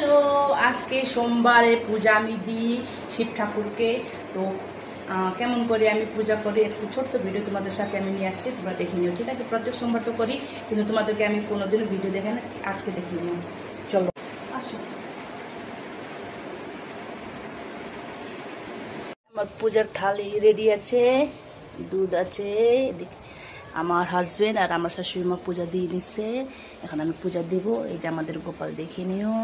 Hello, আজকে সোমবারে পূজা আমি দিই শিব ঠাকুরকে। তো কেমন করে আমি পূজা করি একটু ছোট্ট ভিডিও তোমাদের সাথে আমি নিয়ে আসছি, তোমরা দেখে নিও। ঠিক আছে, প্রত্যেক সোমবার তো করি, কিন্তু তোমাদেরকে আমি কোনোদিনও ভিডিও দেখে না, আজকে দেখিয়ে নিও। চলো আসো। আমার পূজার থালি রেডি আছে, দুধ আছে, এদিকে আমার হাজবেন্ড আর আমার শাশুড়ি মা পূজা দিয়ে নিচ্ছে। এখন আমি পূজা দিব। এই যে আমাদের গোপাল, দেখে নিও।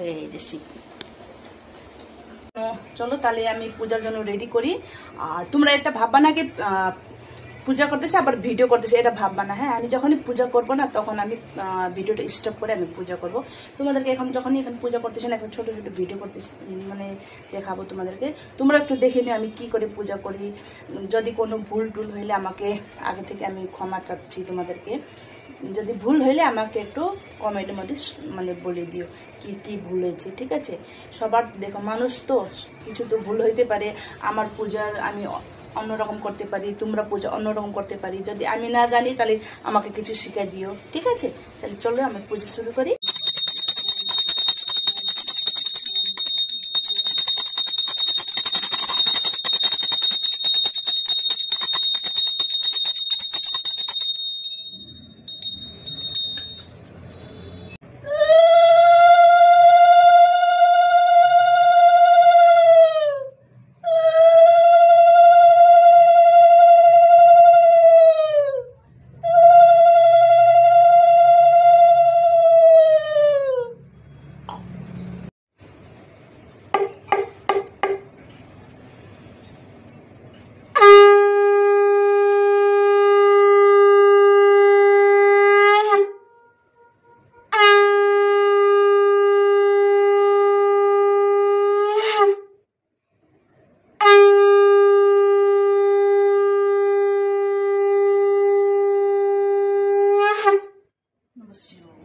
এই যে শিব। চলো তাহলে আমি পূজার জন্য রেডি করি। আর তোমরা একটা ভাববা না কি পূজা করতেছে আবার ভিডিও করতেছে, এটা ভাববা না। হ্যাঁ, আমি যখনই পূজা করব না তখন আমি ভিডিওটা স্টপ করে আমি পূজা করব। তোমাদেরকে এখন যখনই এখন পূজা করতেছে না, এখন ছোট ছোট ভিডিও করতেছি, মানে দেখাবো তোমাদেরকে। তোমরা একটু দেখে নিও আমি কি করে পূজা করি। যদি কোনো ভুল টুল হইলে আমাকে আগে থেকে আমি ক্ষমা চাচ্ছি তোমাদেরকে। যদি ভুল হইলে আমাকে একটু কমেন্টের মধ্যে মানে বলে দিও কি কি ভুল হয়েছে। ঠিক আছে, সবার দেখো মানুষ তো কিছু তো ভুল হইতে পারে। আমার পূজার আমি অন্যরকম করতে পারি, তোমরা পূজা অন্যরকম করতে পারি। যদি আমি না জানি তাহলে আমাকে কিছু শিখিয়ে দিও। ঠিক আছে, তাহলে চলো আমি পূজা শুরু করি।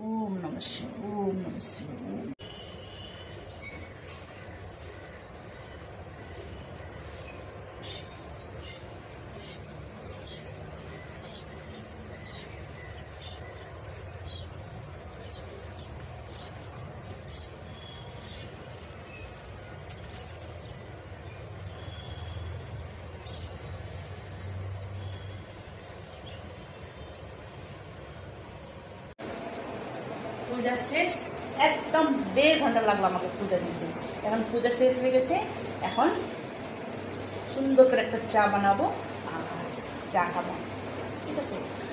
ওম নমঃ শিবায়, ওম নমঃ শিবায়। পূজা শেষ, একদম 1.5 ঘন্টা লাগলো আমাকে পূজা দিতে। এখন পূজা শেষ হয়ে গেছে, এখন সুন্দর করে একটা চা বানাবো আর চা খাবো। ঠিক আছে,